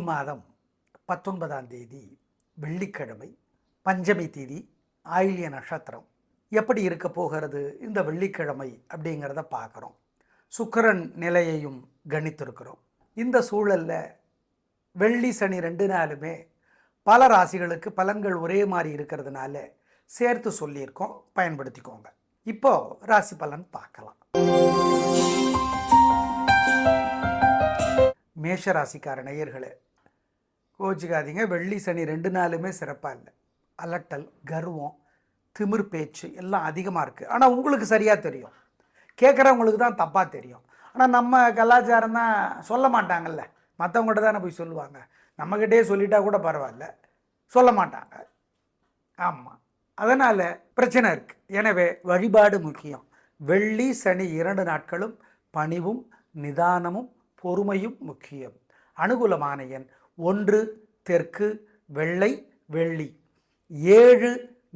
மாதம் 19ஆம் தேதி வெள்ளிக்கிழமை, பஞ்சமி தேதி, ஆயில்ய நட்சத்திரம். எப்படி இருக்க போகிறது இந்த வெள்ளிக்கிழமை அப்படிங்கிறத பார்க்குறோம். சுக்கிரன் நிலையையும் கணித்திருக்கிறோம். இந்த சூழலில் வெள்ளி சனி 2 நாளுமே பல ராசிகளுக்கு பலன்கள் ஒரே மாதிரி இருக்கிறதுனால சேர்த்து சொல்லியிருக்கோம், பயன்படுத்திக்கோங்க. இப்போ ராசி பலன் பார்க்கலாம். மேஷ ராசிக்கார நேயர்களே, கோச்சிக்காதீங்க. வெள்ளி சனி 2 நாளுமே சிறப்பாக இல்லை. அலட்டல், கர்வம், திமிர் பேச்சு எல்லாம் அதிகமாக இருக்குது. ஆனால் உங்களுக்கு சரியாக தெரியும், கேட்குறவங்களுக்கு தான் தப்பாக தெரியும். ஆனால் நம்ம கலாச்சாரம் தான் சொல்ல மாட்டாங்கல்ல, மற்றவங்கள்ட்ட தானே போய் சொல்லுவாங்க. நம்மக்கிட்டே சொல்லிட்டா கூட பரவாயில்ல, சொல்ல மாட்டாங்க. ஆமாம், அதனால் பிரச்சனை இருக்குது. எனவே வழிபாடு முக்கியம். வெள்ளி சனி 2 நாட்களும் பணிவும் நிதானமும் பொறுமையும் முக்கியம். அனுகூலமான எண் 1 தெற்கு, வெள்ளை, வெள்ளி. 7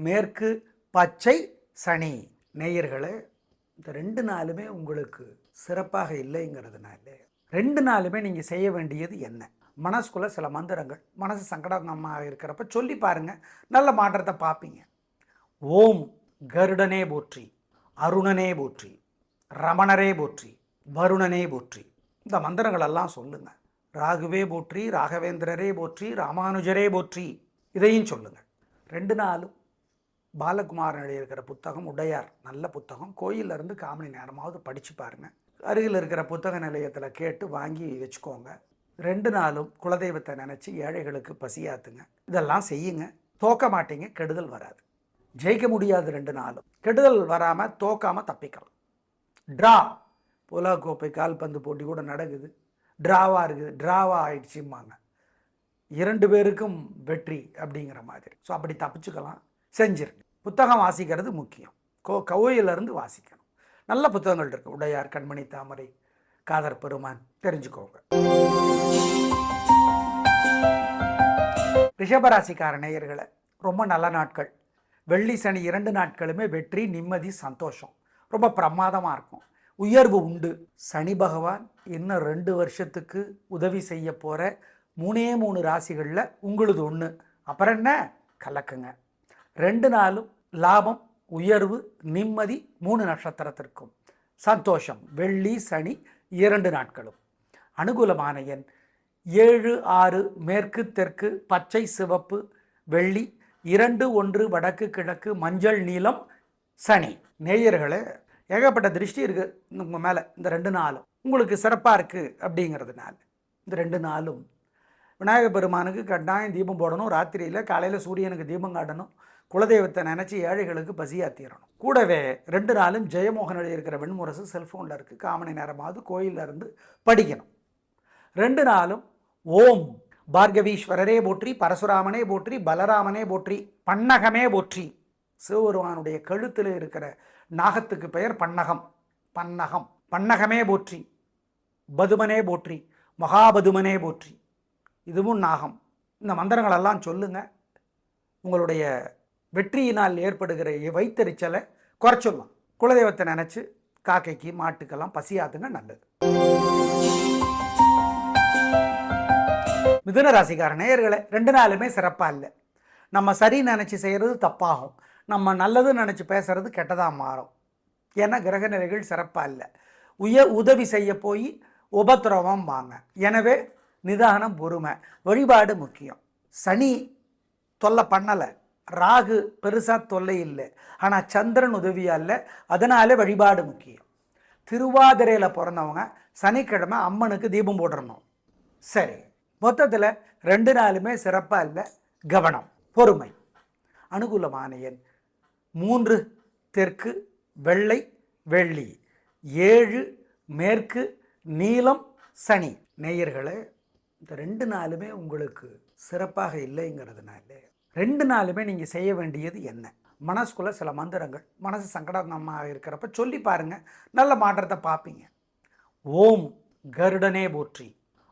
மேற்கு, பச்சை, சனி. நேயர்களே, இந்த 2 நாளுமே உங்களுக்கு சிறப்பாக இல்லைங்கிறதுனால 2 நாளுமே நீங்கள் செய்ய வேண்டியது என்ன? மனசுக்குள்ளே சில மந்திரங்கள், மனசு சங்கடமாக இருக்கிறப்ப சொல்லி பாருங்கள், நல்ல மாற்றத்தை பார்ப்பீங்க. ஓம் கருடனே போற்றி, அருணனே போற்றி, ரமணரே போற்றி, வருணனே போற்றி. இந்த மந்திரங்களெல்லாம் சொல்லுங்கள். ராகுவே போற்றி, ராகவேந்திரரே போற்றி, ராமானுஜரே போற்றி, இதையும் சொல்லுங்கள். 2 நாளும் பாலகுமாரன் எழுதியிருக்கிற புத்தகம் உடையார், நல்ல புத்தகம். கோயிலிருந்து 1/4 மணி நேரமாவது படித்து பாருங்கள். அருகில் இருக்கிற புத்தக நிலையத்தில் கேட்டு வாங்கி வச்சுக்கோங்க. 2 நாளும் குலதெய்வத்தை நினச்சி ஏழைகளுக்கு பசியாத்துங்க. இதெல்லாம் செய்யுங்க. தோக்க மாட்டீங்க, கெடுதல் வராது. ஜெயிக்க முடியாது 2 நாளும். கெடுதல் வராமல் தோக்காமல் தப்பிக்கலாம். ட்ரா, உலகக்கோப்பை கால்பந்து போட்டி கூட நடக்குது, ட்ராவாக இருக்குது, ட்ராவாக ஆயிடுச்சும்பாங்க. 2 பேருக்கும் வெற்றி அப்படிங்கிற மாதிரி. ஸோ அப்படி தப்பிச்சுக்கலாம், செஞ்சிருங்க. புத்தகம் வாசிக்கிறது முக்கியம். கோயிலிருந்து வாசிக்கணும். நல்ல புத்தகங்கள் இருக்குது. உடையார், கண்மணி தாமரை, காதர் பெருமான், தெரிஞ்சுக்கோங்க. ரிஷபராசிக்கார நேயர்களை, ரொம்ப நல்ல நாட்கள். வெள்ளி சனி 2 நாட்களுமே வெற்றி, நிம்மதி, சந்தோஷம். ரொம்ப பிரமாதமாக இருக்கும். உயர்வு உண்டு. சனி பகவான் இன்னும் 2 வருஷத்துக்கு உதவி செய்ய போகிற 3 ராசிகளில் உங்களுது ஒன்று. அப்புறம் என்ன, கலக்குங்க. 2 நாளும் லாபம், உயர்வு, நிம்மதி. 3 நட்சத்திரத்திற்கும் சந்தோஷம். வெள்ளி சனி 2 நாட்களும். அனுகூலமான எண் 7 6 மேற்கு தெற்கு, பச்சை சிவப்பு, வெள்ளி. 2 1 வடக்கு கிழக்கு, மஞ்சள் நீலம், சனி. நேயர்களே, ஏகப்பட்ட திருஷ்டி இருக்குது உங்கள் மேலே. இந்த 2 நாளும் உங்களுக்கு சிறப்பாக இருக்குது அப்படிங்கிறதுனால இந்த 2 நாளும் விநாயகர் பெருமானுக்கு கட்டாயம் தீபம் போடணும். ராத்திரியில், காலையில் சூரியனுக்கு தீபம் காட்டணும். குலதெய்வத்தை நினச்சி ஏழைகளுக்கு பசியாத்திடணும். கூடவே 2 நாளும் ஜெயமோகன் எழுதியிருக்கிற வெண்முரசு செல்ஃபோனில் இருக்குது. 1/4 மணி நேரமாவது கோயிலில் இருந்து படிக்கணும். 2 நாளும் ஓம் பார்கவீஸ்வரரே போற்றி, பரசுராமனே போற்றி, பலராமனே போற்றி, பன்னகமே போற்றி. சிவபெருமானுடைய கழுத்தில் இருக்கிற நாகத்துக்கு பெயர் பன்னகம். பன்னகம், பன்னகமே போற்றி, பதுமனே போற்றி, மகாபதுமனே போற்றி. இதுவும் நாகம். இந்த மந்திரங்களெல்லாம் சொல்லுங்கள். உங்களுடைய வெற்றியினால் ஏற்படுகிற வைத்தறிச்சலை குறைச்சிடலாம். குலதெய்வத்தை நினச்சி காக்கைக்கு மாட்டுக்கெல்லாம் பசியாத்துங்க, நல்லது. மிதுன ராசிக்கார நேயர்களே, 2 நாளுமே சிறப்பாக இல்லை. நம்ம சரி நினச்சி செய்கிறது தப்பாகும். நம்ம நல்லது நினச்சி பேசுகிறது கெட்டதாக மாறும். ஏன்னா கிரக நிலைகள் சிறப்பாக இல்லை. உதவி செய்ய போய் உபத்திரவம் வாங்க. எனவே நிதானம், பொறுமை, வழிபாடு முக்கியம். சனி தொல்லை பண்ணலை, ராகு பெருசாக தொல்லை இல்லை. ஆனால் சந்திரன் உதவியாக இல்லை. அதனால வழிபாடு முக்கியம். திருவாதிரையில் பிறந்தவங்க சனிக்கிழமை அம்மனுக்கு தீபம் போடணும். சரி, மொத்தத்தில் 2 நாளுமே சிறப்பாக இல்லை. கவனம், பொறுமை. அனுகூலமான எண் 3 தெற்கு, வெள்ளை, வெள்ளி. 7 மேற்கு, நீலம், சனி. நேயர்களே, இந்த 2 நாளுமே உங்களுக்கு சிறப்பாக இல்லைங்கிறதுனால 2 நாளுமே நீங்கள் செய்ய வேண்டியது என்ன? மனசுக்குள்ளே சில மந்திரங்கள், மனசு சங்கடமாக இருக்கிறப்ப சொல்லி பாருங்கள், நல்ல மாற்றத்தை பார்ப்பீங்க. ஓம் கருடனே போற்றி,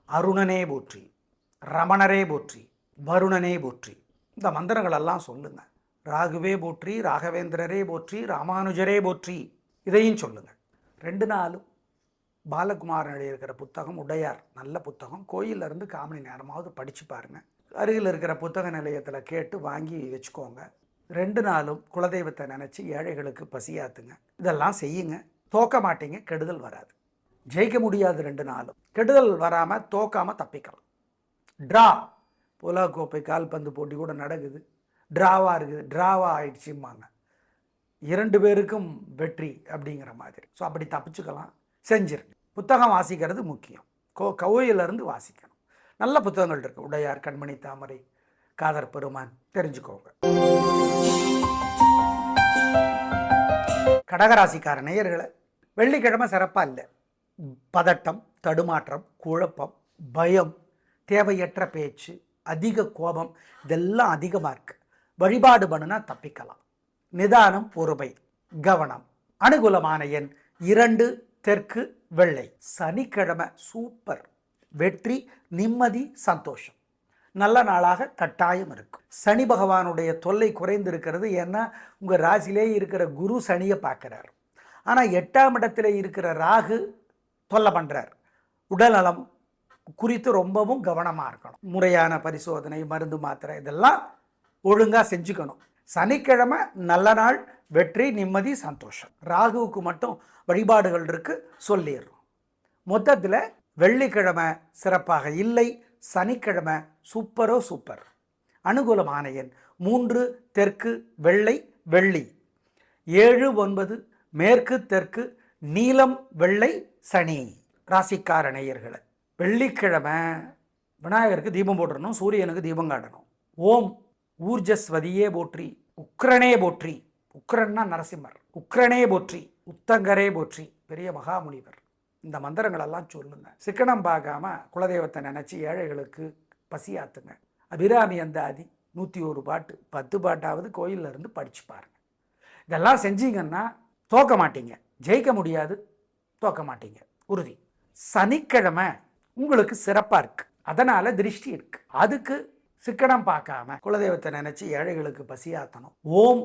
அருணனே போற்றி, ரமணரே போற்றி, வருணனே போற்றி. இந்த மந்திரங்களெல்லாம் சொல்லுங்கள். ராகுவே போற்றி, ராகவேந்திரரே போற்றி, ராமானுஜரே போற்றி, இதையும் சொல்லுங்கள். 2 நாளும் பாலகுமாரன் எழுதியிருக்கிற புத்தகம் உடையார், நல்ல புத்தகம். கோயிலில் இருந்து 1/4 மணி நேரமாவது படித்து பாருங்கள். அருகில் இருக்கிற புத்தக நிலையத்தில் கேட்டு வாங்கி வச்சுக்கோங்க. 2 நாளும் குலதெய்வத்தை நினச்சி ஏழைகளுக்கு பசியாத்துங்க. இதெல்லாம் செய்யுங்க. தோக்க மாட்டீங்க, கெடுதல் வராது. ஜெயிக்க முடியாது 2 நாளும். கெடுதல் வராமல் தோக்காமல் தப்பிக்கலாம். ட்ரா, உலகக்கோப்பை கால்பந்து போட்டி கூட நடக்குது, ட்ராவாக இருக்குது, ட்ராவாக ஆயிடுச்சும்பாங்க. 2 பேருக்கும் வெற்றி அப்படிங்கிற மாதிரி. ஸோ அப்படி தப்பிச்சுக்கலாம். செஞ்சிருங்க. புத்தகம் வாசிக்கிறது முக்கியம். கோயிலிருந்து வாசிக்கணும். நல்ல புத்தகங்கள் இருக்குது. உடையார், கண்மணி தாமரை, காதர் பெருமான், தெரிஞ்சுக்கோங்க. கடகராசிக்கார நேயர்களை, வெள்ளிக்கிழமை சிறப்பாக இல்லை. பதட்டம், தடுமாற்றம், குழப்பம், பயம், தேவையற்ற பேச்சு, அதிக கோபம், இதெல்லாம் அதிகமாக இருக்குது. வழிபாடு பண்ணுனா தப்பிக்கலாம். நிதானம், பொறுமை, கவனம். அனுகூலமான எண் 2, தெற்கு, வெள்ளை. சனிக்கிழமை சூப்பர். வெற்றி, நிம்மதி, சந்தோஷம். நல்ல நாளாக கட்டாயம் இருக்கும். சனி பகவானுடைய தொல்லை குறைந்து இருக்கிறது. ஏன்னா உங்கள் ராசியிலே இருக்கிற குரு சனியை பார்க்குறார். ஆனால் 8ஆம் இடத்துல இருக்கிற ராகு தொல்லை பண்ணுறார். உடல்நலம் குறித்து ரொம்பவும் கவனமாக இருக்கணும். முறையான பரிசோதனை, மருந்து, மாத்திரை இதெல்லாம் ஒழுங்காக செஞ்சுக்கணும். சனிக்கிழமை நல்ல நாள், வெற்றி, நிம்மதி, சந்தோஷம். ராகுவுக்கு மட்டும் வழிபாடுகள் இருக்குது, சொல்லிடுறோம். மொத்தத்தில் வெள்ளிக்கிழமை சிறப்பாக இல்லை, சனிக்கிழமை சூப்பரோ சூப்பர். அனுகூலமான எண் 3, தெற்கு, வெள்ளை, வெள்ளி. 7, 9, மேற்கு, தெற்கு, நீலம், வெள்ளை, சனி. ராசிக்கார நேயர்களை, வெள்ளிக்கிழமை விநாயகருக்கு தீபம் போட்டுடணும், சூரியனுக்கு தீபம் காட்டணும். ஓம் ஊர்ஜஸ்வதியே போற்றி, உக்ரனே போற்றி. உக்ரன்னா நரசிம்மர். உக்ரனே போற்றி, உத்தங்கரே போற்றி, பெரிய மகாமுனிவர். இந்த மந்திரங்களெல்லாம் சொல்லுங்க. சிக்கனம் பார்க்காம குலதெய்வத்தை நினச்சி ஏழைகளுக்கு பசியாத்துங்க. அபிராமி அந்தாதி 101 பாட்டு, 10 பாட்டாவது கோயிலில் இருந்து படித்து பாருங்கள். இதெல்லாம் செஞ்சீங்கன்னா தோக்க மாட்டீங்க. ஜெயிக்க முடியாது, தோக்க மாட்டீங்க, உறுதி. சனிக்கிழமை உங்களுக்கு சிறப்பாக இருக்குது. அதனால் திருஷ்டி இருக்குது. அதுக்கு சிக்கனம் பார்க்காம குலதெய்வத்தை நினச்சி ஏழைகளுக்கு பசியாத்தணும். ஓம்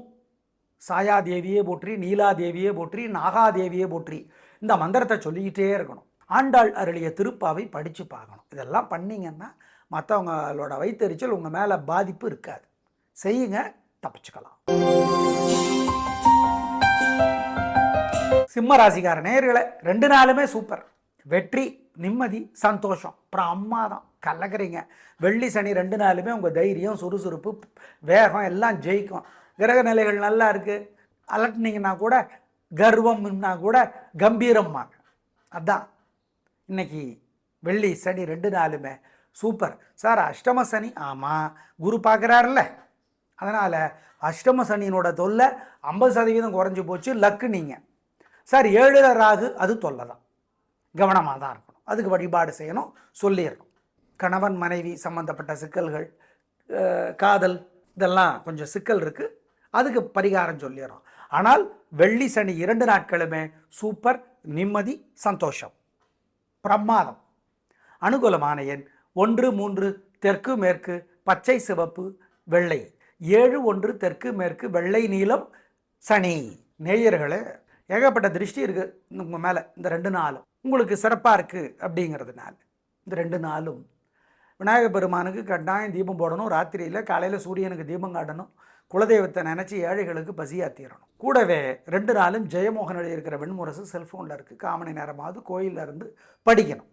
சாயாதேவியே போற்றி, நீலாதேவியே போற்றி, நாகாதேவியே போற்றி, இந்த மந்திரத்தை சொல்லிக்கிட்டே இருக்கணும். ஆண்டாள் அருளிய திருப்பாவை படித்து பார்க்கணும். இதெல்லாம் பண்ணிங்கன்னா மற்றவங்களோட வயிற்றெரிச்சல் உங்கள் மேலே பாதிப்பு இருக்காது. செய்யுங்க, தப்பிச்சுக்கலாம். சிம்ம ராசிக்கார நேயர்களை, 2 நாளுமே சூப்பர். வெற்றி, நிம்மதி, சந்தோஷம், பிரமாதம். கலக்கிறீங்க. வெள்ளி சனி 2 நாளுமே உங்கள் தைரியம், சுறுசுறுப்பு, வேகம் எல்லாம் ஜெயிக்கும். கிரக நிலைகள் நல்லா இருக்குது. அலட்டினீங்கன்னா கூட, கர்வம்னா கூட கம்பீரம்மாங்க. அதான் இன்னைக்கு வெள்ளி சனி 2 நாளுமே சூப்பர். சார் அஷ்டம சனி, ஆமாம் குரு பார்க்குறாருல்ல, அதனால் அஷ்டம சனியினோட தொல்லை 50% குறைஞ்சி போச்சு. லக்கு நீங்கள். சார் 7ல் ராகு, அது தொல்லை தான். கவனமாக தான் இருக்கணும். அதுக்கு வழிபாடு செய்யணும், சொல்லிடணும். கணவன் மனைவி சம்மந்தப்பட்ட சிக்கல்கள், காதல், இதெல்லாம் கொஞ்சம் சிக்கல் இருக்குது. அதுக்கு பரிகாரம் சொல்லிடுறோம். ஆனால் வெள்ளி சனி 2 நாட்களுமே சூப்பர், நிம்மதி, சந்தோஷம், பிரமாதம். அனுகூலமான எண் 1, 3, தெற்கு, மேற்கு, பச்சை, சிவப்பு, வெள்ளை. 7, 1, தெற்கு, மேற்கு, வெள்ளை, நீலம், சனி. நேயர்களே, ஏகப்பட்ட திருஷ்டி இருக்குது உங்கள் மேலே. இந்த 2 நாளும் உங்களுக்கு சிறப்பாக இருக்குது. அப்படிங்கிறதுனால இந்த 2 நாளும் விநாயக பெருமானுக்கு கட்டாயம் தீபம் போடணும். ராத்திரியில், காலையில் சூரியனுக்கு தீபம் காட்டணும். குலதெய்வத்தை நினச்சி ஏழைகளுக்கு பசியாத்திடணும். கூடவே 2 நாளும் ஜெயமோகன் எழுதியிருக்கிற வெண்முரசு செல்ஃபோனில் இருக்குது. 1/4 மணி நேரமாவது கோயிலில் இருந்து படிக்கணும்.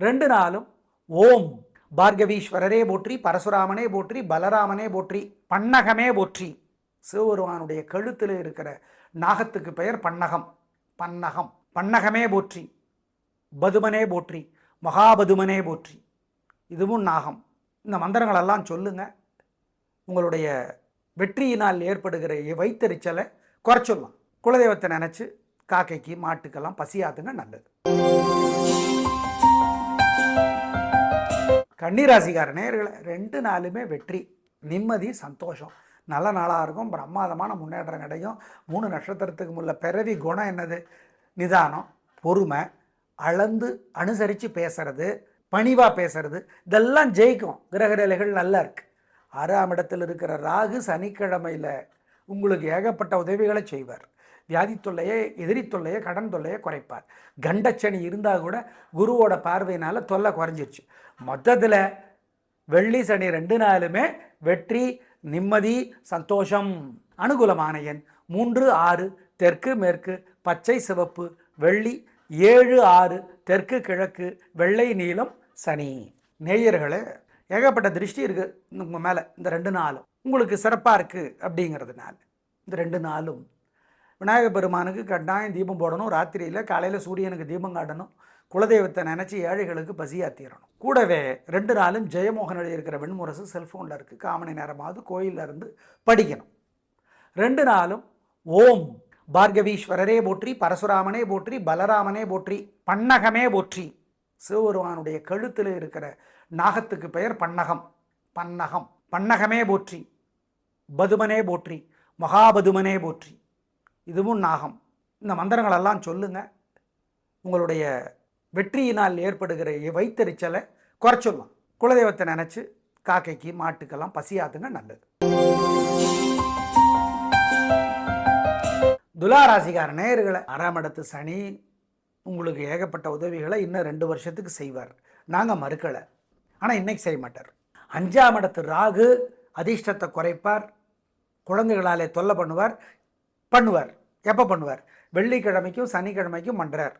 2 நாளும் ஓம் பார்கவீஸ்வரரே போற்றி, பரசுராமனே போற்றி, பலராமனே போற்றி, பன்னகமே போற்றி. சிவபெருமானுடைய கழுத்தில் இருக்கிற நாகத்துக்கு பெயர் பன்னகம். பன்னகம், பன்னகமே போற்றி, பதுமனே போற்றி, மகாபதுமனே போற்றி. இதுவும் நாகம். இந்த மந்திரங்களெல்லாம் சொல்லுங்கள். உங்களுடைய வெற்றியினால் ஏற்படுகிற வயிற்றெரிச்சலை குறைச்சிடலாம். குலதெய்வத்தை நினச்சி காக்கைக்கு, மாட்டுக்கெல்லாம் பசியாத்துங்க, நல்லது. கன்னிராசிக்கார நேயர்களை, 2 நாளுமே வெற்றி, நிம்மதி, சந்தோஷம். நல்ல நாளாக இருக்கும். பிரமாதமான முன்னேற்றம் கிடைக்கும். 3 நட்சத்திரத்துக்கு முள்ள பிறவி குணம் என்னது? நிதானம், பொறுமை, அளந்து அனுசரித்து பேசுறது, பணிவாக பேசுறது, இதெல்லாம் ஜெயிக்கும். கிரக நிலைகள் நல்லா இருக்குது. 6ஆம் இடத்தில் இருக்கிற ராகு சனிக்கிழமையில் உங்களுக்கு ஏகப்பட்ட உதவிகளை செய்வார். வியாதி தொல்லையை, எதிரி தொல்லையை, கடன் தொல்லையை குறைப்பார். கண்டச்சனி இருந்தால் கூட குருவோட பார்வையினால் தொல்லை குறைஞ்சிருச்சு. மொத்தத்தில் வெள்ளி சனி 2 நாளுமே வெற்றி, நிம்மதி, சந்தோஷம். அனுகூலமான எண் 3, 6, தெற்கு மேற்கு, பச்சை சிவப்பு, வெள்ளி, 7, 6, தெற்கு கிழக்கு, வெள்ளை நீலம், சனி. நேயர்களே, ஏகப்பட்ட திருஷ்டி இருக்குது உங்கள் மேலே. இந்த 2 நாளும் உங்களுக்கு சிறப்பாக இருக்குது. அப்படிங்கிறதுனால இந்த 2 நாளும் விநாயகர் பெருமானுக்கு கட்டாயம் தீபம் போடணும். ராத்திரியில் காலையில் சூரியனுக்கு தீபம் காட்டணும். குலதெய்வத்தை நினச்சி ஏழைகளுக்கு பசியாத்திரணும். கூடவே 2 நாளும் ஜெயமோகன் எழுதியிருக்கிற வெண்முரசு செல்ஃபோனில் இருக்குது. 1/4 மணி நேரமாவது கோயிலில் இருந்து படிக்கணும். 2 நாளும் ஓம் பார்கவீஸ்வரரே போற்றி, பரசுராமனே போற்றி, பலராமனே போற்றி, பன்னகமே போற்றி. சிவபெருமானுடைய கழுத்தில் இருக்கிற நாகத்துக்கு பெயர் பன்னகம். பன்னகம். பன்னகமே போற்றி, பதுமனே போற்றி, மகாபதுமனே போற்றி. இதுவும் நாகம். இந்த மந்திரங்களெல்லாம் சொல்லுங்க. உங்களுடைய வெற்றியினால் ஏற்படுகிற வைத்தறிச்சலை குறைச்சிடலாம். குலதெய்வத்தை நினச்சி காக்கைக்கு மாட்டுக்கெல்லாம் பசியாத்துங்க, நல்லது. துலாராசிக்கார நேயர்களை, 6ஆம் இடத்து சனி உங்களுக்கு ஏகப்பட்ட உதவிகளை இன்னும் 2 வருஷத்துக்கு செய்வார். நாங்கள் மறுக்கலை, ஆனால் இன்னைக்கு செய்ய மாட்டார். 5ஆம் இடத்து ராகு அதிர்ஷ்டத்தை குறைப்பார். குழந்தைகளாலே தொல்லை பண்ணுவார். எப்போ பண்ணுவார்? வெள்ளிக்கிழமைக்கும் சனிக்கிழமைக்கும் பண்ணுறார்.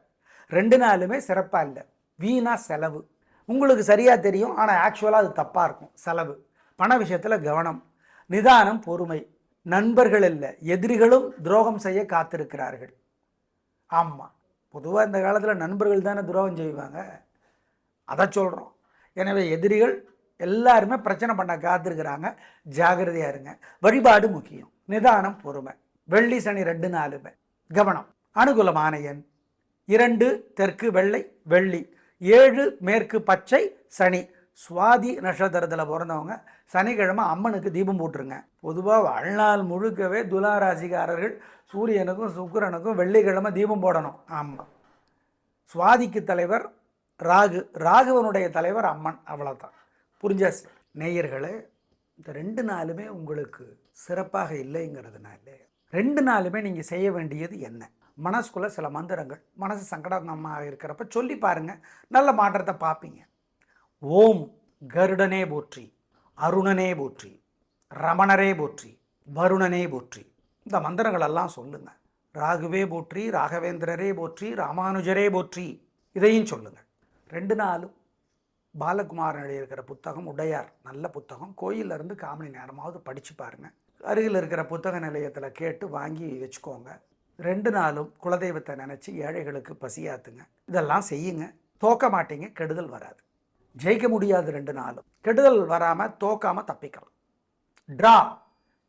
2 நாளுமே சிறப்பாக இல்லை. வீணா செலவு. உங்களுக்கு சரியாக தெரியும், ஆனால் ஆக்சுவலாக அது தப்பாக இருக்கும். செலவு, பண விஷயத்தில் கவனம், நிதானம், பொறுமை. நண்பர்கள் இல்லை, எதிரிகளும் துரோகம் செய்ய காத்திருக்கிறார்கள். ஆமாம், பொதுவாக இந்த காலத்தில் நண்பர்கள் தானே துரோகம் செய்வாங்க, அதை சொல்கிறோம். எனவே எதிரிகள் எல்லாருமே பிரச்சனை பண்ண காத்திருக்கிறாங்க. ஜாகிரதையாக இருங்க. வழிபாடு முக்கியம். நிதானம், பொறுமை. வெள்ளி சனி 2 நாளுமே கவனம். அனுகூலமான எண் 2, தெற்கு வெள்ளை, வெள்ளி, 7, மேற்கு பச்சை, சனி. சுவாதி நட்சத்திரத்தில் பிறந்தவங்க சனிக்கிழமை அம்மனுக்கு தீபம் போட்டுருங்க. பொதுவாக வாழ்நாள் முழுக்கவே துலாராசிக்காரர்கள் சூரியனுக்கும் சுக்கிரனுக்கும் வெள்ளிக்கிழமை தீபம் போடணும். ஆமாம். சுவாதிக்கு தலைவர் ராகு, ராகுவனுடைய தலைவர் அம்மன். அவ்வளோதான். புரிஞ்சாச்சு நேயர்களே. இந்த 2 நாளுமே உங்களுக்கு சிறப்பாக இல்லைங்கிறதுனால 2 நாளுமே நீங்கள் செய்ய வேண்டியது என்ன? மனசுக்குள்ளே சில மந்திரங்கள், மனசு சங்கடமாக இருக்கிறப்ப சொல்லி பாருங்கள், நல்ல மாற்றத்தை பார்ப்பீங்க. ஓம் கருடனே போற்றி, அருணனே போற்றி, ரமணரே போற்றி, வருணனே போற்றி. இந்த மந்திரங்களெல்லாம் சொல்லுங்கள். ராகுவே போற்றி, ராகவேந்திரரே போற்றி, ராமானுஜரே போற்றி. இதையும் சொல்லுங்கள். 2 நாளும் பாலகுமாரன் எழுதியிருக்கிற புத்தகம் உடையார், நல்ல புத்தகம். கோயிலிருந்து 1/4 மணி நேரமாவது படித்து பாருங்கள். அருகில் இருக்கிற புத்தக நிலையத்தில் கேட்டு வாங்கி வச்சுக்கோங்க. 2 நாளும் குலதெய்வத்தை நினச்சி ஏழைகளுக்கு பசியாத்துங்க. இதெல்லாம் செய்யுங்க. தோக்க மாட்டீங்க, கெடுதல் வராது. ஜெயிக்க முடியாது 2 நாளும். கெடுதல் வராமல் தோக்காமல் தப்பிக்கலாம். ட்ரா,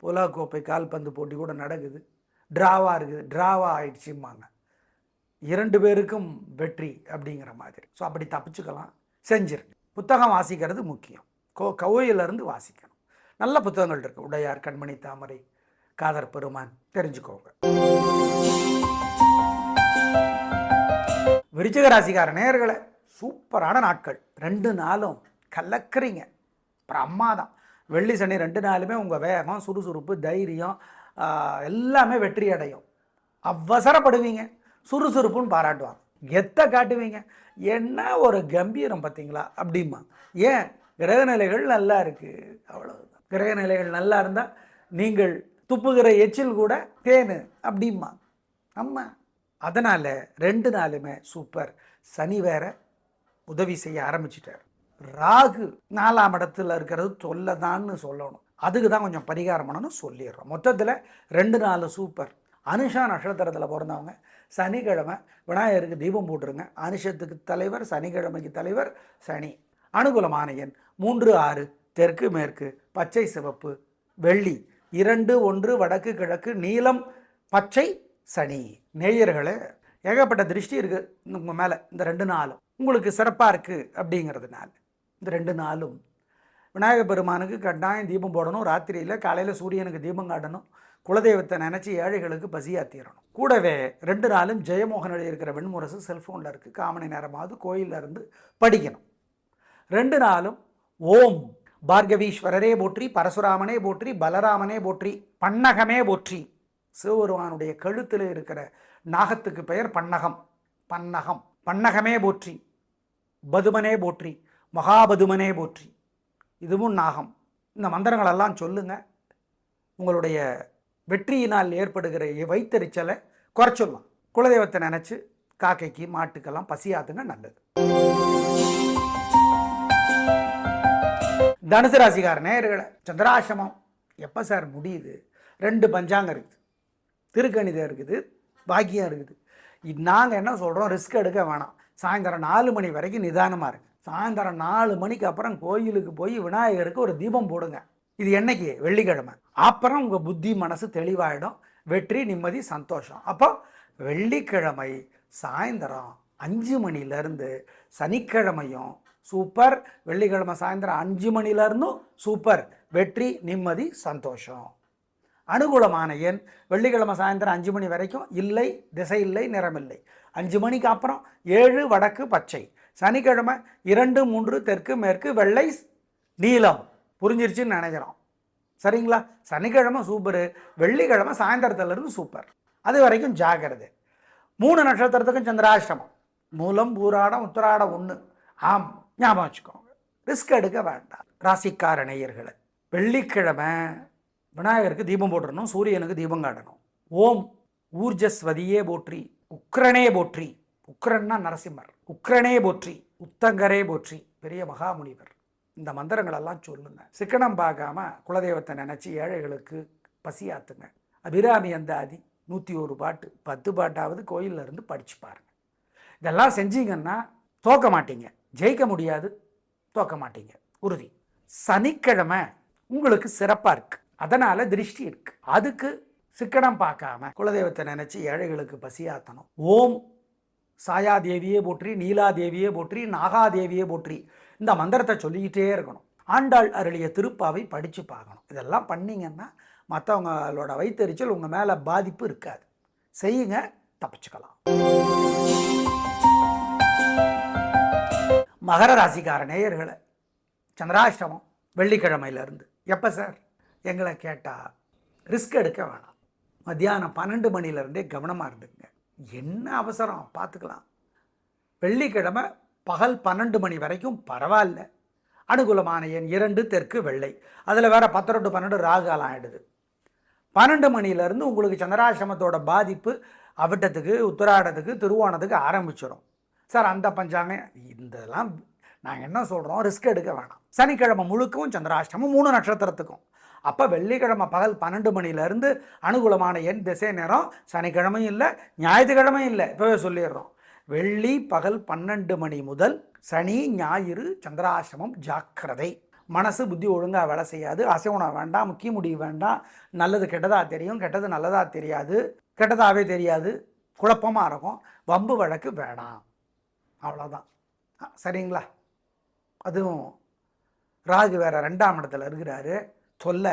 உலகக்கோப்பை கால்பந்து போட்டி கூட நடக்குது, ட்ராவாக இருக்குது, ட்ராவாக ஆயிடுச்சும்பாங்க. 2 பேருக்கும் வெற்றி அப்படிங்கிற மாதிரி. ஸோ அப்படி தப்பிச்சுக்கலாம். செஞ்சிருங்க. புத்தகம் வாசிக்கிறது முக்கியம். கோயிலிருந்து வாசிக்கணும். நல்ல புத்தகங்கள் இருக்குது. உடையார், கண்மணி தாமரை, காதர் பெருமான், தெரிஞ்சுக்கோங்க. விருச்சிக ராசிக்கார நேயர்களே, சூப்பரான நாட்கள். 2 நாளும் கலக்கிறீங்க. அப்புறம் அம்மா தான். வெள்ளி சனி 2 நாளுமே உங்கள் வேகம், சுறுசுறுப்பு, தைரியம் எல்லாமே வெற்றி அடையும். அவசரப்படுவீங்க, சுறுசுறுப்புன்னு பாராட்டுவாங்க. கெத்தை காட்டுவீங்க. என்ன ஒரு கம்பீரம் பார்த்தீங்களா அப்படிமா. ஏன்? கிரகநிலைகள் நல்லா இருக்குது, அவ்வளவுதான். கிரகநிலைகள் நல்லா இருந்தால் நீங்கள் துப்புகிற எச்சில் கூட தேனு அப்படிமா. அம்மா, அதனால் 2 நாளுமே சூப்பர். சனி வேற உதவி செய்ய ஆரம்பிச்சிட்டார். ராகு 4ஆம் இடத்துல இருக்கிறது தொல்லைதான்னு சொல்லணும். அதுக்கு தான் கொஞ்சம் பரிகாரம் பண்ணணும் சொல்லிடுறோம். மொத்தத்தில் 2 நாள் சூப்பர். அனுஷா நட்சத்திரத்தில் பிறந்தவங்க சனிக்கிழமை விநாயகருக்கு தீபம் போட்டுருங்க. அனுஷத்துக்கு தலைவர், சனிக்கிழமைக்கு தலைவர் சனி. அனுகூலமான எண் 3, 6, தெற்கு மேற்கு, பச்சை சிவப்பு, வெள்ளி, 2, 1, வடக்கு கிழக்கு, நீலம், பச்சை, சனி. நேயர்களே, ஏகப்பட்ட திருஷ்டி இருக்குது உங்கள் மேலே. இந்த 2 நாளும் உங்களுக்கு சிறப்பாக இருக்குது. அப்படிங்கிறதுனால இந்த 2 நாளும் விநாயகர் பெருமானுக்கு கட்டாயம் தீபம் போடணும். ராத்திரியில் காலையில் சூரியனுக்கு தீபம் காட்டணும். குலதெய்வத்தை நினச்சி ஏழைகளுக்கு பசியாத்திரணும். கூடவே 2 நாளும் ஜெயமோகன் எழுதியிருக்கிற வெண்முரசு செல்ஃபோனில் இருக்குது. 1/4 மணி நேரமாவது கோயிலில் இருந்து படிக்கணும். 2 நாளும் ஓம் பார்கவீஸ்வரரே போற்றி, பரசுராமனே போற்றி, பலராமனே போற்றி, பன்னகமே போற்றி. சிவபெருமானுடைய கழுத்தில் இருக்கிற நாகத்துக்கு பெயர் பன்னகம். பன்னகம். பன்னகமே போற்றி, பதுமனே போற்றி, மகாபதுமனே போற்றி. இதுவும் நாகம். இந்த மந்திரங்களெல்லாம் சொல்லுங்கள். உங்களுடைய வெற்றியினால் ஏற்படுகிற வைத்தறிச்சலை குறைச்சிடலாம். குலதெய்வத்தை நினச்சி காக்கைக்கு மாட்டுக்கெல்லாம் பசியாத்துங்க, நல்லது. தனுசு ராசிக்கார நேயர்களே, சந்திராசிரமம் எப்போ சார் முடியுது? 2 பஞ்சாங்கம் இருக்குது, திருக்கணிதம் இருக்குது, பாக்கியம் இருக்குது. நாங்கள் என்ன சொல்கிறோம், ரிஸ்க் எடுக்க வேணாம். சாயந்தரம் 4 மணி வரைக்கும் நிதானமாக இருக்குது. சாயந்தரம் 4 மணிக்கு அப்புறம் கோயிலுக்கு போய் விநாயகருக்கு ஒரு தீபம் போடுங்க. இது என்னைக்கு? வெள்ளிக்கிழமை. அப்புறம் உங்கள் புத்தி மனசு தெளிவாயிடும். வெற்றி, நிம்மதி, சந்தோஷம். அப்போ வெள்ளிக்கிழமை சாயந்தரம் 5 மணிலேருந்து, சனிக்கிழமையும் சூப்பர், வெள்ளிக்கிழமை சாயந்தரம் 5 மணிலேருந்தும் சூப்பர். வெற்றி, நிம்மதி, சந்தோஷம். அனுகூலமான எண் வெள்ளிக்கிழமை சாயந்தரம் 5 மணி வரைக்கும் இல்லை, திசை இல்லை, நிறமில்லை. 5 மணிக்கு அப்புறம் 7 வடக்கு பச்சை. சனிக்கிழமை 2 3 தெற்கு மேற்கு வெள்ளை நீலம். புரிஞ்சிருச்சுன்னு நினைக்கிறோம், சரிங்களா? சனிக்கிழமை சூப்பரு, வெள்ளிக்கிழமை சாயந்தரத்துலேருந்து சூப்பர். அது வரைக்கும் ஜாக்கிரதை. 3 நட்சத்திரத்துக்கும் சந்திராஷ்டமம். மூலம், பூராடம், உத்திராடம் 1. ஆம், ஞாபகம் வச்சுக்கோங்க. ரிஸ்க் எடுக்க வேண்டாம். ராசிக்கார நேயர்களை, வெள்ளிக்கிழமை விநாயகருக்கு தீபம் போட்டுடணும், சூரியனுக்கு தீபம் காட்டணும். ஓம் ஊர்ஜஸ்வதியே போற்றி, உக்ரனே போற்றி. உக்ரன்னா நரசிம்மர். உக்ரனே போற்றி, உத்தங்கரே போற்றி, பெரிய மகாமுனிவர். இந்த மந்திரங்களெல்லாம் சொல்லுங்க. சிக்கனம் பார்க்காம குலதெய்வத்தை நினச்சி ஏழைகளுக்கு பசியாத்துங்க. அபிராமி அந்தாதி 101 பாட்டு, 10 பாட்டாவது கோயிலில் இருந்து படிச்சு பாருங்க. இதெல்லாம் செஞ்சீங்கன்னா தோக்க மாட்டீங்க. ஜெயிக்க முடியாது, தோக்க மாட்டீங்க, உறுதி. சனிக்கிழமை உங்களுக்கு சிறப்பாக இருக்குது, அதனால் திருஷ்டி இருக்குது. அதுக்கு சிக்கனம் பார்க்காம குலதெய்வத்தை நினச்சி ஏழைகளுக்கு பசியாத்தணும். ஓம் சாயாதேவியே போற்றி, நீலாதேவியே போற்றி, நாகாதேவியே போற்றி. இந்த மந்திரத்தை சொல்லிக்கிட்டே இருக்கணும். ஆண்டாள் அருளிய திருப்பாவை படித்து பார்க்கணும். இதெல்லாம் பண்ணிங்கன்னா மற்றவங்களோட வைத்தறிச்சல் உங்கள் மேலே பாதிப்பு இருக்காது. செய்யுங்க, தப்பிச்சுக்கலாம். மகர ராசிக்கார நேயர்களை, சந்திராஷ்டமம் வெள்ளிக்கிழமையிலேருந்து. எப்போ சார் எங்களை கேட்டால் ரிஸ்க் எடுக்க வேணாம். மத்தியானம் 12 மணிலேருந்தே கவனமாக இருந்துங்க. என்ன அவசரம், பார்த்துக்கலாம். வெள்ளிக்கிழமை பகல் 12 மணி வரைக்கும் பரவாயில்ல. அனுகூலமான எண் 2 தெற்கு வெள்ளை. அதில் வேறு 10 to 12 ராகாலம் ஆகிடுது. 12 மணிலேருந்து உங்களுக்கு சந்திராசிரமத்தோட பாதிப்பு அவிட்டத்துக்கு, உத்திராடத்துக்கு, திருவோணத்துக்கு ஆரம்பிச்சிடும். சார் அந்த பஞ்சாங்கம் இதெல்லாம் நாங்கள் என்ன சொல்கிறோம், ரிஸ்க் எடுக்க வேணாம். சனிக்கிழமை முழுக்கவும் சந்திராஷ்டமம் 3 நட்சத்திரத்துக்கும். அப்போ வெள்ளிக்கிழமை பகல் 12 மணிலேருந்து அனுகூலமான எண் திசை நேரம். சனிக்கிழமையும் இல்லை, ஞாயிற்றுக்கிழமையும் இல்லை, இப்போவே சொல்லிடுறோம். வெள்ளி பகல் 12 மணி முதல் சனி ஞாயிறு சந்திராசிரமம். ஜாக்கிரதை. மனசு புத்தி ஒழுங்காக வேலை செய்யாது. அசைவனம் வேண்டாம், முக்கிய முடிவு வேண்டாம். நல்லது கெட்டதாக தெரியும், கெட்டது நல்லதாக தெரியாது, கெட்டதாகவே தெரியாது, குழப்பமாக இருக்கும். வம்பு வழக்கு வேணாம், அவ்வளோதான். சரிங்களா? அதுவும் ராகு வேறு 2ஆம் இடத்துல இருக்கிறாரு சொல்ல.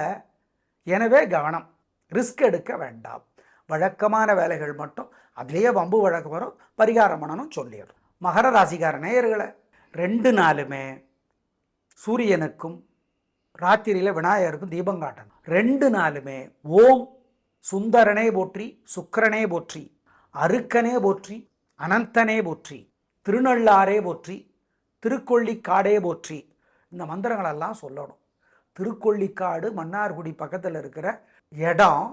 எனவே கவனம், ரிஸ்க் எடுக்க வேண்டாம். வழக்கமான வேலைகள் மட்டும், அதுலேயே வம்பு வழக்கு வரும், பரிகாரம் பண்ணணும் சொல்லிடுறோம். மகர ராசிக்கார நேயர்களை, 2 நாளுமே சூரியனுக்கும் ராத்திரியில் விநாயகருக்கும் தீபம் காட்டணும். 2 நாளுமே ஓம் சுந்தரனே போற்றி, சுக்கிரனே போற்றி, அருக்கனே போற்றி, அனந்தனே போற்றி, திருநள்ளாரே போற்றி, திருக்கொள்ளிக்காடே போற்றி. இந்த மந்திரங்களெல்லாம் சொல்லணும். திருக்கொள்ளிக்காடு மன்னார்குடி பக்கத்தில் இருக்கிற இடம்.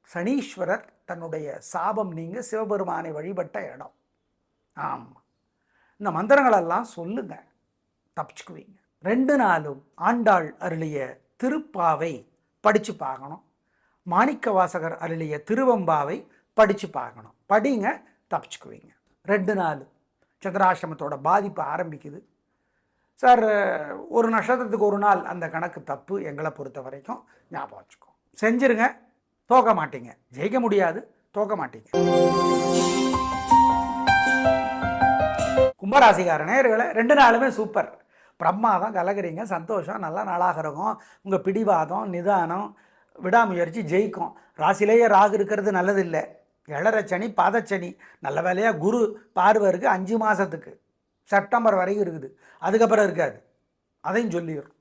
சனீஸ்வரர் தன்னுடைய சாபம் நீங்க சிவபெருமானை வழிபட்ட இடம். ஆமாம், இந்த மந்திரங்களெல்லாம் சொல்லுங்க, தப்பிச்சுக்குவீங்க. 2 நாளும் ஆண்டாள் அருளிய திருப்பாவை படித்து பார்க்கணும். மாணிக்க வாசகர் அருளிய திருவம்பாவை படித்து பார்க்கணும். படிங்க, தப்பிச்சுக்குவீங்க. 2 நாள் சந்திராசிரமத்தோட பாதிப்பு ஆரம்பிக்குது. சார் ஒரு நட்சத்திரத்துக்கு ஒரு நாள், அந்த கணக்கு தப்பு. எங்களை பொறுத்த வரைக்கும் ஞாபகம் வச்சுக்கோ. செஞ்சிருங்க, தோக்க மாட்டீங்க. ஜெயிக்க முடியாது, தோக்க மாட்டீங்க. கும்பராசிக்கார நேயர்களே, 2 நாளுமே சூப்பர். பிரமாதம், கலகிறீங்க, சந்தோஷம், நல்ல நாளாக இருக்கும். உங்கள் பிடிவாதம், நிதானம், விடாமுயற்சி ஜெயிக்கும். ராசிலேயே ராகு இருக்கிறது நல்லதில்லை. 7.5 சனி, பாதச்சனி. நல்ல வேலையாக குரு பார்வை இருக்குது 5 மாதத்துக்கு, செப்டம்பர் வரைக்கும் இருக்குது. அதுக்கப்புறம் இருக்காது, அதையும் சொல்லிடுறோம்.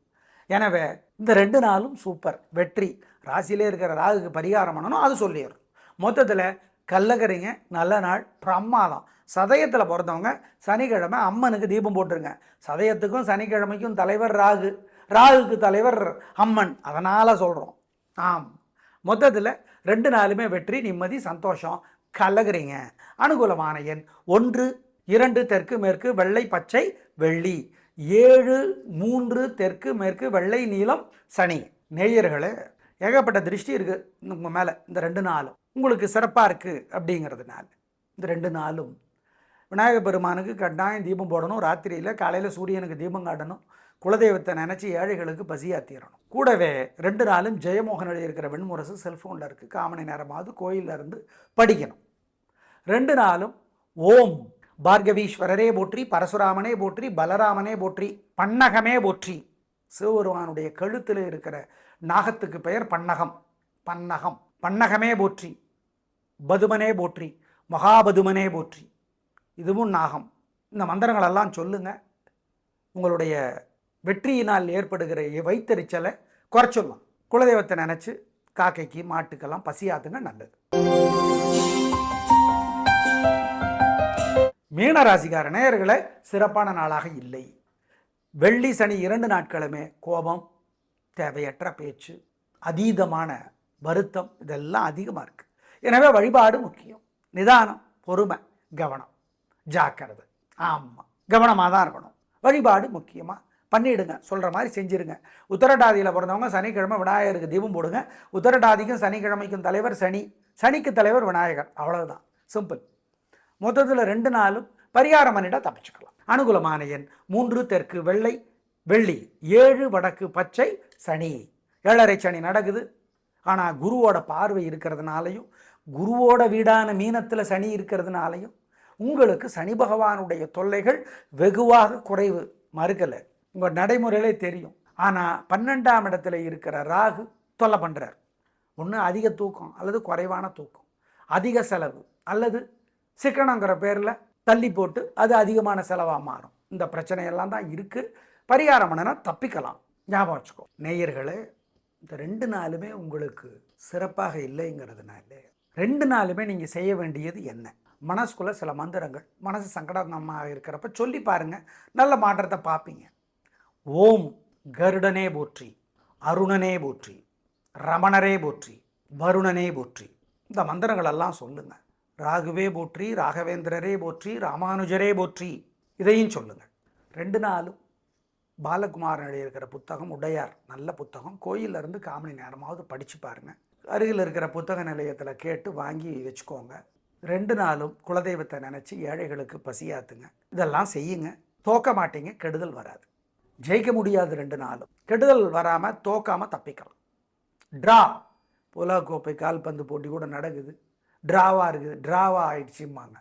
எனவே இந்த 2 நாளும் சூப்பர் வெற்றி. ராசியிலே இருக்கிற ராகுக்கு பரிகாரம் பண்ணணும், அது சொல்லிடுறோம். மொத்தத்தில் கல்லகரிங்க நல்ல நாள் பிரமாதம். சதயத்தில் பிறந்தவங்க சனிக்கிழமை அம்மனுக்கு தீபம் போட்டுருங்க. சதயத்துக்கும் சனிக்கிழமைக்கும் தலைவர் ராகு, ராகுக்கு தலைவர் அம்மன், அதனால் சொல்கிறோம். மொத்தத்தில் 2 நாளுமே வெற்றி, நிம்மதி, சந்தோஷம். கலகுறீங்க. அனுகூலமான எண் 1, 2 தெற்கு மேற்கு வெள்ளை பச்சை வெள்ளி, 7, 3 தெற்கு மேற்கு வெள்ளை நீலம் சனி. நேயர்களே, ஏகப்பட்ட திருஷ்டி இருக்குது உங்கள் மேலே. இந்த 2 நாளும் உங்களுக்கு சிறப்பாக இருக்குது அப்படிங்கிறதுனால இந்த 2 நாளும் விநாயகர் பெருமானுக்கு கட்டாயம் தீபம் போடணும். ராத்திரியில் காலையில் சூரியனுக்கு தீபம் காட்டணும். குலதெய்வத்தை நினச்சி ஏழைகளுக்கு பசியாத்திடணும். கூடவே 2 நாளும் ஜெயமோகன் எழுதியிருக்கிற வெண்முரசு செல்ஃபோனில் இருக்குது. காமணி நேரமாவது கோயிலில் இருந்து படிக்கணும். 2 நாளும் ஓம் பார்கவீஸ்வரரே போற்றி, பரசுராமனே போற்றி, பலராமனே போற்றி, பன்னகமே போற்றி. சிவபெருமானுடைய கழுத்தில் இருக்கிற நாகத்துக்கு பெயர் பன்னகம். பன்னகம். பன்னகமே போற்றி, பதுமனே போற்றி, மகாபதுமனே போற்றி. இதுவும் நாகம். இந்த மந்திரங்களெல்லாம் சொல்லுங்கள். உங்களுடைய வெற்றியினால் ஏற்படுகிற வைத்தறிச்சலை குறைச்சிடலாம். குலதெய்வத்தை நினச்சி காக்கைக்கு மாட்டுக்கெல்லாம் பசியாத்துங்க, நல்லது. மீனராசிக்கார நேயர்களே, சிறப்பான நாளாக இல்லை. வெள்ளி சனி 2 நாட்களுமே கோபம், தேவையற்ற பேச்சு, அதீதமான வருத்தம், இதெல்லாம் அதிகமாக இருக்குது. எனவே வழிபாடு முக்கியம். நிதானம், பொறுமை, கவனம், ஜாக்கிரதை. ஆமாம், கவனமாக தான் இருக்கணும். வழிபாடு முக்கியமாக பண்ணிவிடுங்க. சொல்கிற மாதிரி செஞ்சுருங்க. உத்தரட்டாதியில் பிறந்தவங்க சனிக்கிழமை விநாயகருக்கு தீபம் போடுங்க. உத்தரட்டாதிக்கும் சனிக்கிழமைக்கும் தலைவர் சனி, சனிக்கு தலைவர் விநாயகர். அவ்வளவுதான், சிம்பிள். மொத்தத்தில் 2 நாளும் பரிகாரம் பண்ணிட்டா தப்பிச்சுக்கலாம். அனுகூலமான எண் 3 தெற்கு வெள்ளை வெள்ளி, 7 வடக்கு பச்சை சனி. 7.5 சனி நடக்குது. ஆனால் குருவோட பார்வை இருக்கிறதுனாலையும் குருவோட வீடான மீனத்தில் சனி இருக்கிறதுனாலையும் உங்களுக்கு சனி பகவானுடைய தொல்லைகள் வெகுவாக குறைவு. மறுக்கலை, உங்கள் நடைமுறையிலே தெரியும். ஆனால் 12ஆம் இடத்துல இருக்கிற ராகு தொல்லை பண்ணுறார். ஒன்று அதிக தூக்கம் அல்லது குறைவான தூக்கம், அதிக செலவு அல்லது சிக்கனங்கிற பேரில் தள்ளி போட்டு அது அதிகமான செலவாக மாறும். இந்த பிரச்சனையெல்லாம் தான் இருக்குது. பரிகாரம் பண்ணனா தப்பிக்கலாம். ஞாபகம் வச்சுக்கோ. நேயர்களே, இந்த 2 நாளுமே உங்களுக்கு சிறப்பாக இல்லைங்கிறதுனால 2 நாளுமே நீங்கள் செய்ய வேண்டியது என்ன? மனசுக்குள்ளே சில மந்திரங்கள், மனசு சங்கடமாக இருக்கிறப்ப சொல்லி பாருங்கள், நல்ல மாற்றத்தை பார்ப்பீங்க. ஓம் கருடனே போற்றி, அருணனே போற்றி, ரமணரே போற்றி, வருணனே போற்றி. இந்த மந்திரங்களெல்லாம் சொல்லுங்கள். ராகுவே போற்றி, ராகவேந்திரரே போற்றி, ராமானுஜரே போற்றி, இதையும் சொல்லுங்கள். 2 நாளும் பாலகுமாரன் எழுதியிருக்கிற புத்தகம் உடையார், நல்ல புத்தகம். கோயிலிருந்து காமணி நேரமாவது படித்து பாருங்கள். அருகில் இருக்கிற புத்தக நிலையத்தில் கேட்டு வாங்கி வச்சுக்கோங்க. 2 நாளும் குலதெய்வத்தை நினச்சி ஏழைகளுக்கு பசியாத்துங்க. இதெல்லாம் செய்யுங்க. தோக்க மாட்டீங்க, கெடுதல் வராது. ஜெயிக்க முடியாது. 2 நாளும் கெடுதல் வராமல் தோக்காமல் தப்பிக்கலாம். ட்ரா, உலகக்கோப்பை கால்பந்து போட்டி கூட நடக்குது, ட்ராவாக இருக்குது, ட்ராவாக ஆயிடுச்சும்பாங்க.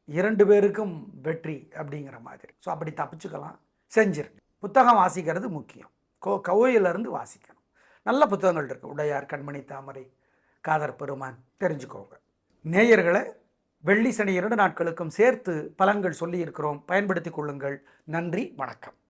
2 பேருக்கும் வெற்றி அப்படிங்கிற மாதிரி. ஸோ அப்படி தப்பிச்சுக்கலாம். செஞ்சிருங்க. புத்தகம் வாசிக்கிறது முக்கியம். கோயிலிருந்து வாசிக்கணும். நல்ல புத்தகங்கள் இருக்குது. உடையார், கண்மணி தாமரை, காதர் பெருமான், தெரிஞ்சுக்கோங்க. நேயர்களை, வெள்ளி சனி 2 நாட்களுக்கும் சேர்த்து பலன்கள் சொல்லியிருக்கிறோம். பயன்படுத்தி கொள்ளுங்கள். நன்றி, வணக்கம்.